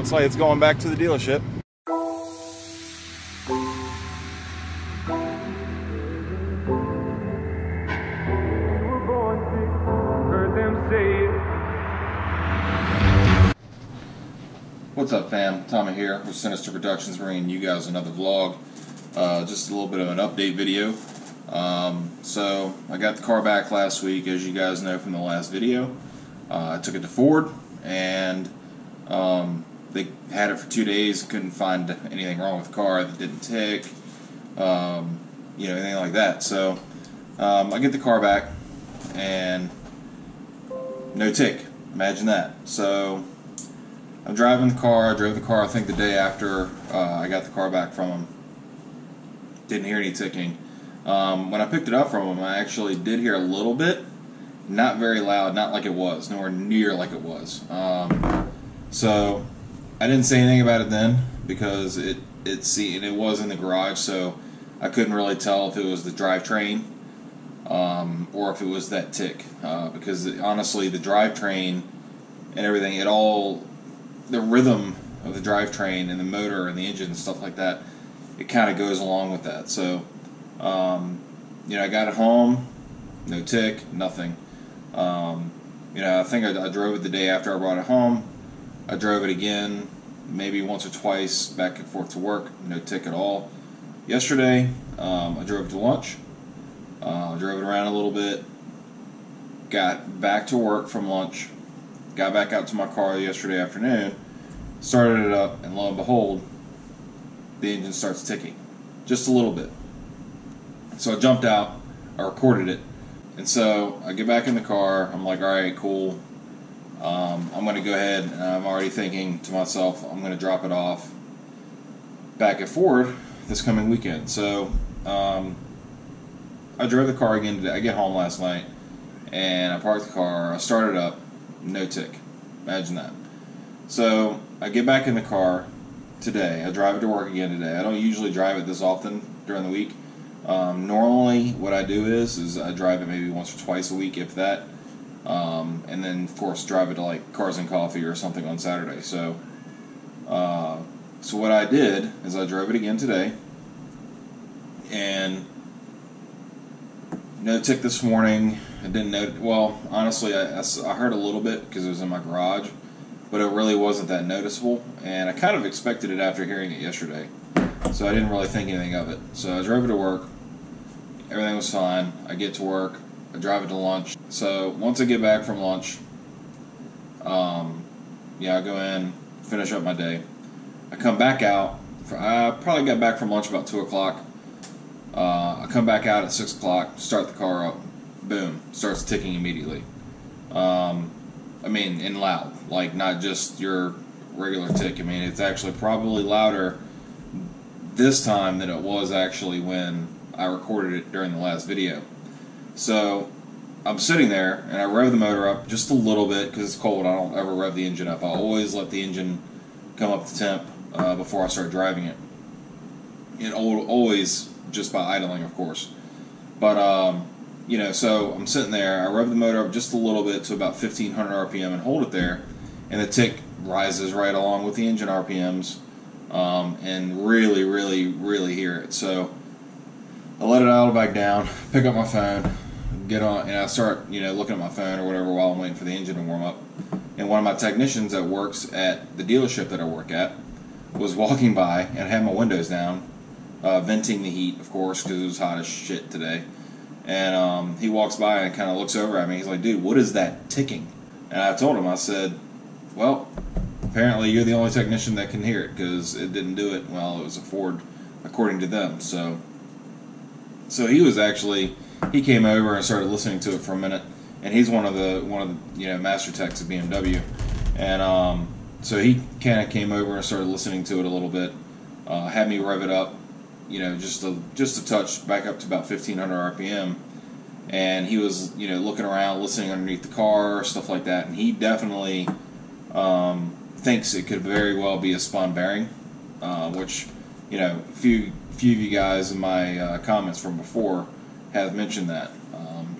Looks like it's going back to the dealership. What's up, fam? Tommy here with Sinister Productions, bringing you guys another vlog. Just a little bit of an update video. So I got the car back last week, as you guys know from the last video. I took it to Ford, and they had it for 2 days. Couldn't find anything wrong with the car that didn't tick, anything like that. So I get the car back, and no tick. Imagine that. So I'm driving the car. I drove the car, I think, the day after I got the car back from them. Didn't hear any ticking. When I picked it up from them, I actually did hear a little bit. Not very loud, not like it was, nowhere near like it was. So I didn't say anything about it then, because it was in the garage, so I couldn't really tell if it was the drivetrain or if it was that tick. Because honestly, the drivetrain and everything, the rhythm of the drivetrain and the motor and the engine and stuff like that, it kind of goes along with that. So, I got it home, no tick, nothing. I think I drove it the day after I brought it home. I drove it again, maybe once or twice, back and forth to work, no tick at all. Yesterday, I drove to lunch, drove it around a little bit, got back to work from lunch, got back out to my car yesterday afternoon, started it up, and lo and behold, the engine starts ticking, just a little bit. So I jumped out, I recorded it, and so I get back in the car. I'm like, all right, cool. I'm going to go ahead, and I'm already thinking to myself, I'm going to drop it off back at Ford this coming weekend. So I drove the car again today. I get home last night, and I parked the car. I started up, no tick. Imagine that. So I get back in the car today. I drive it to work again today. I don't usually drive it this often during the week. Normally what I do is I drive it maybe once or twice a week, if that, and then of course drive it to like Cars and Coffee or something on Saturday. So what I did is I drove it again today, and no tick this morning. I didn't know. Well, honestly, I heard a little bit because it was in my garage, but it really wasn't that noticeable, and I kind of expected it after hearing it yesterday, so I didn't really think anything of it. So I drove it to work. Everything was fine. I get to work. I drive it to lunch. So once I get back from lunch, I go in, finish up my day. I come back out. I probably got back from lunch about 2 o'clock. I come back out at 6 o'clock, start the car up. Boom, starts ticking immediately. And loud, like not just your regular tick. It's actually probably louder this time than it was actually when I recorded it during the last video. So I'm sitting there, and I rev the motor up just a little bit because it's cold. I don't ever rev the engine up. I always let the engine come up to temp before I start driving it. Always just by idling, of course. But so I'm sitting there. I rev the motor up just a little bit to about 1500 RPM and hold it there, and the tick rises right along with the engine RPMs, and really, really, really hear it. So I let it idle back down, pick up my phone, get on, and I start looking at my phone or whatever while I'm waiting for the engine to warm up. And one of my technicians that works at the dealership that I work at was walking by, and I had my windows down, venting the heat, of course, because it was hot as shit today. And he walks by and kind of looks over at me. He's like, dude, what is that ticking? And I told him, I said, well, apparently you're the only technician that can hear it, because it didn't do it while it was a Ford, according to them. So he came over and started listening to it for a minute, and he's one of the master techs at BMW, and so he kind of came over and started listening to it a little bit, had me rev it up, just a touch back up to about 1500 RPM, and he was looking around, listening underneath the car, stuff like that, and he definitely thinks it could very well be a spun bearing, which a few of you guys in my comments from before have mentioned that,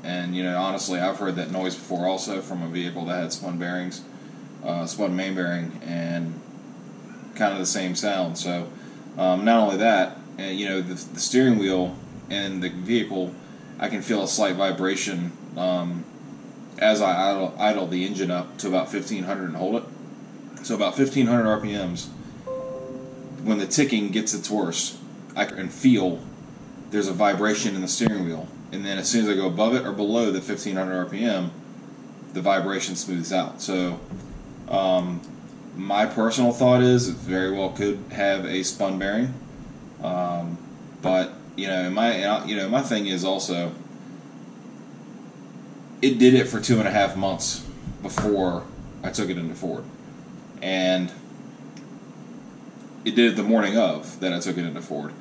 and honestly, I've heard that noise before also from a vehicle that had spun bearings, spun main bearing, and kind of the same sound. So not only that, you know, the steering wheel and the vehicle, I can feel a slight vibration as I idle the engine up to about 1500 and hold it. So about 1500 RPMs, when the ticking gets its worst, I can feel there's a vibration in the steering wheel. And then as soon as I go above it or below the 1500 RPM, the vibration smooths out. So my personal thought is it very well could have a spun bearing. But you know, my thing is also, it did it for 2.5 months before I took it into Ford, and it did it the morning of that I took it into Ford.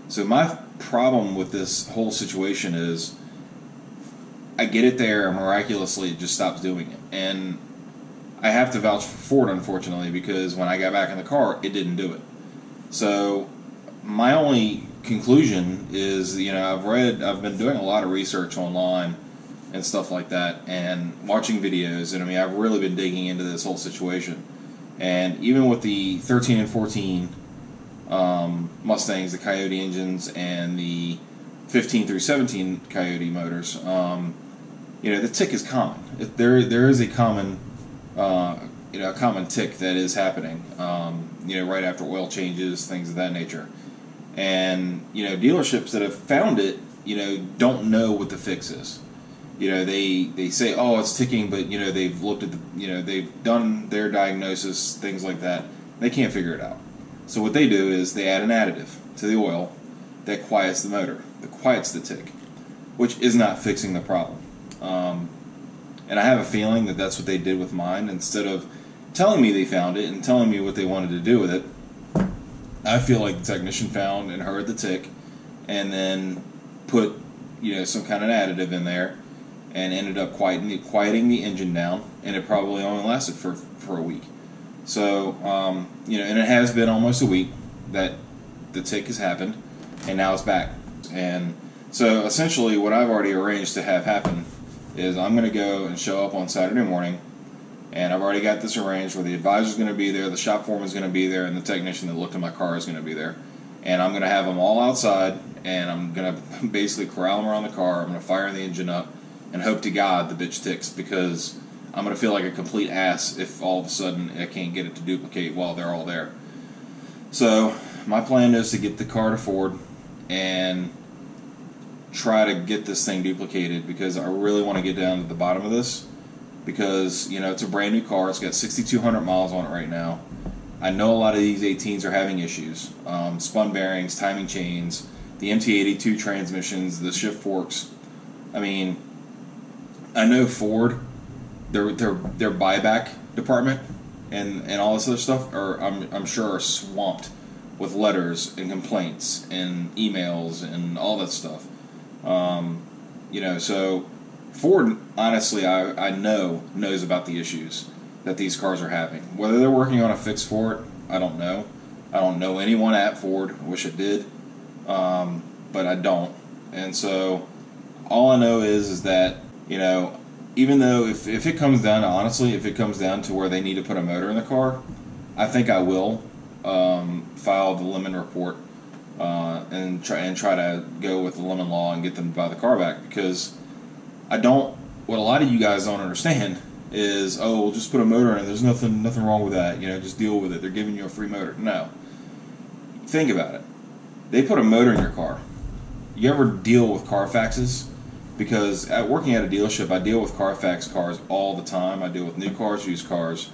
So my problem with this whole situation is, I get it there, and miraculously it just stops doing it. And I have to vouch for Ford, unfortunately, because when I got back in the car, it didn't do it. So my only conclusion is, you know, I've been doing a lot of research online and stuff like that, and watching videos, and I mean, I've really been digging into this whole situation. And even with the 13 and 14 Mustangs, the Coyote engines, and the 15 through 17 Coyote motors, you know, the tick is common. There is a common, you know, a common tick that is happening, you know, right after oil changes, things of that nature. And, you know, dealerships that have found it, you know, don't know what the fix is. You know, they say, oh, it's ticking, but, you know, they've looked at the, you know, they've done their diagnosis, things like that. They can't figure it out. So what they do is they add an additive to the oil that quiets the motor, that quiets the tick, which is not fixing the problem. And I have a feeling that that's what they did with mine. Instead of telling me they found it and telling me what they wanted to do with it, I feel like the technician found and heard the tick, and then put, you know, some kind of additive in there, and ended up quieting the engine down, and it probably only lasted for a week. So, you know, and it has been almost a week that the tick has happened, and now it's back. And so essentially what I've already arranged to have happen is I'm going to go and show up on Saturday morning, and I've already got this arranged where the advisor's going to be there, the shop foreman's going to be there, and the technician that looked at my car is going to be there. And I'm going to have them all outside, and I'm going to basically corral them around the car. I'm going to fire the engine up and hope to God the bitch ticks, because I'm going to feel like a complete ass if all of a sudden I can't get it to duplicate while they're all there. So my plan is to get the car to Ford and try to get this thing duplicated, because I really want to get down to the bottom of this, because, you know, it's a brand new car. It's got 6,200 miles on it right now. I know a lot of these 18s are having issues. Spun bearings, timing chains, the MT82 transmissions, the shift forks. I mean, I know Ford, their buyback department and all this other stuff are, I'm sure, are swamped with letters and complaints and emails and all that stuff. You know, so Ford, honestly, I know knows about the issues that these cars are having. Whether they're working on a fix for it, I don't know. I don't know anyone at Ford. I wish I did, but I don't. And so all I know is that, you know, even though if it comes down to, honestly, if it comes down to where they need to put a motor in the car, I think I will file the lemon report and try to go with the lemon law and get them to buy the car back, because I don't. What a lot of you guys don't understand is, oh, we'll just put a motor in. There's nothing wrong with that. You know, just deal with it. They're giving you a free motor. No. Think about it. They put a motor in your car. You ever deal with Carfaxes? Because working at a dealership, I deal with Carfax cars all the time. I deal with new cars, used cars,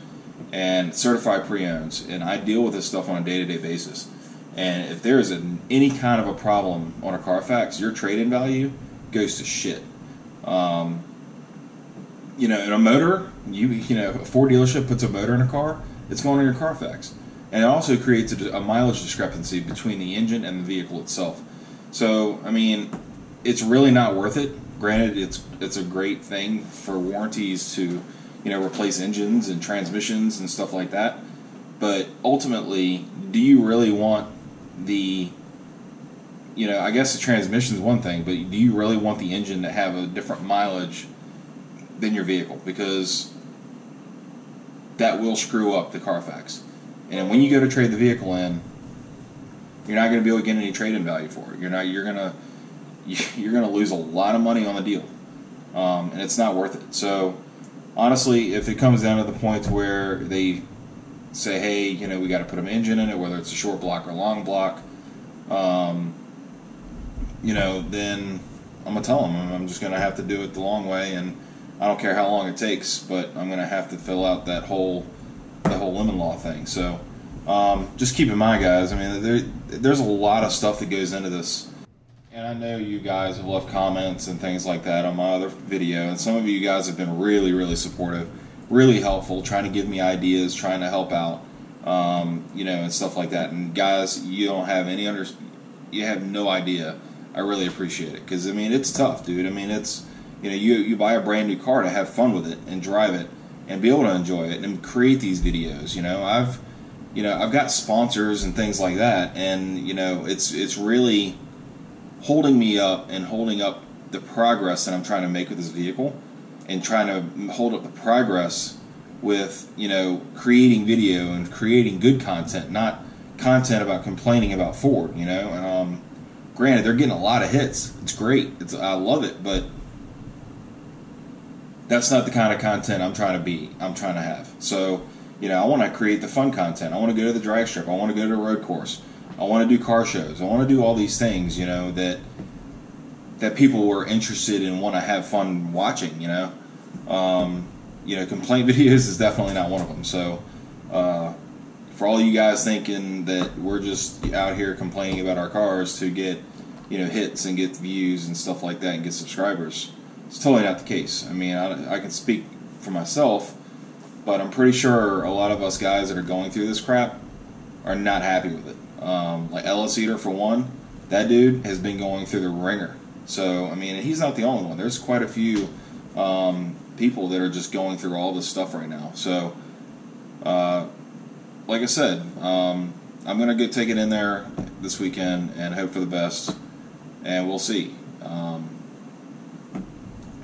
and certified pre-owns, and I deal with this stuff on a day-to-day basis. And if there is any kind of a problem on a Carfax, your trade-in value goes to shit. You know, in a motor, you know, a Ford dealership puts a motor in a car, it's going on your Carfax. And it also creates a mileage discrepancy between the engine and the vehicle itself. So, I mean, it's really not worth it. Granted, it's a great thing for warranties to, you know, replace engines and transmissions and stuff like that. But ultimately, do you really want the, you know, I guess the transmission is one thing, but do you really want the engine to have a different mileage than your vehicle? Because that will screw up the Carfax. And when you go to trade the vehicle in, you're not going to be able to get any trade-in value for it. You're gonna lose a lot of money on the deal, and it's not worth it. So honestly, if it comes down to the point where they say, hey, you know, we got to put an engine in it, whether it's a short block or long block, you know, then I'm gonna tell them I'm just gonna have to do it the long way, and I don't care how long it takes, but I'm gonna have to fill out that whole lemon law thing. So just keep in mind, guys. I mean, there's a lot of stuff that goes into this, and I know you guys have left comments and things like that on my other video, and some of you guys have been really supportive, really helpful, trying to give me ideas, trying to help out, you know, and stuff like that. And guys, you don't have any you have no idea. I really appreciate it, because I mean, it's tough, dude. I mean, it's, you know, you buy a brand new car to have fun with it and drive it and be able to enjoy it and create these videos. You know, I've got sponsors and things like that, and you know, it's really holding me up and holding up the progress that I'm trying to make with this vehicle, and trying to hold up the progress with, you know, creating video and creating good content, not content about complaining about Ford. You know, granted, they're getting a lot of hits. It's great. I love it, but that's not the kind of content I'm trying to have. So, you know, I want to create the fun content. I want to go to the drag strip. I want to go to a road course. I want to do car shows. I want to do all these things, you know, that people are interested in, want to have fun watching, you know. You know, complaint videos is definitely not one of them. So, for all you guys thinking that we're just out here complaining about our cars to get, you know, hits and get views and stuff like that and get subscribers, it's totally not the case. I mean, I can speak for myself, but I'm pretty sure a lot of us guys that are going through this crap are not happy with it. Like Ellis Eater, for one, that dude has been going through the ringer. So, I mean, he's not the only one. There's quite a few people that are just going through all this stuff right now. So, like I said, I'm going to go take it in there this weekend and hope for the best, and we'll see.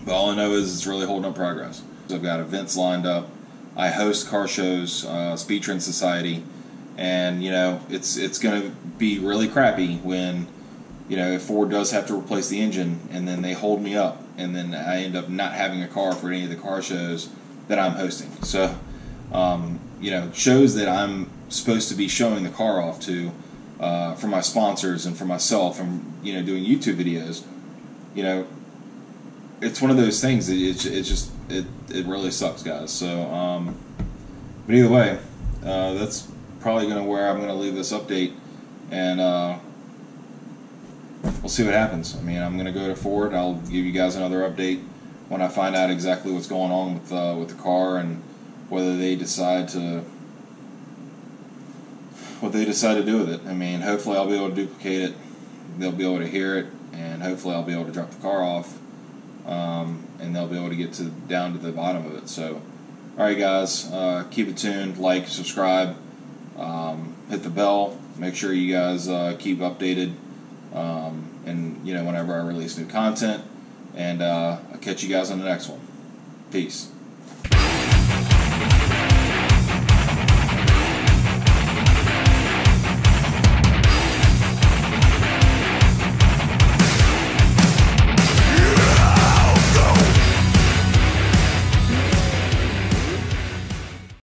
But all I know is it's really holding up progress. I've got events lined up. I host car shows, Speed Trend Society, and, you know, it's going to be really crappy when, you know, if Ford does have to replace the engine, and then they hold me up, and then I end up not having a car for any of the car shows that I'm hosting. So, you know, shows that I'm supposed to be showing the car off to, for my sponsors and for myself, and, you know, doing YouTube videos, you know, it's one of those things that it really sucks, guys. So, but either way, that's probably where I'm gonna leave this update, and we'll see what happens. I mean, I'm gonna go to Ford. I'll give you guys another update when I find out exactly what's going on with the car, and whether they decide to do with it. I mean, hopefully I'll be able to duplicate it. They'll be able to hear it, and hopefully I'll be able to drop the car off, and they'll be able to get down to the bottom of it. So, all right, guys, keep it tuned. Like, subscribe, hit the bell. Make sure you guys keep updated, and, you know, whenever I release new content. And I'll catch you guys on the next one. Peace.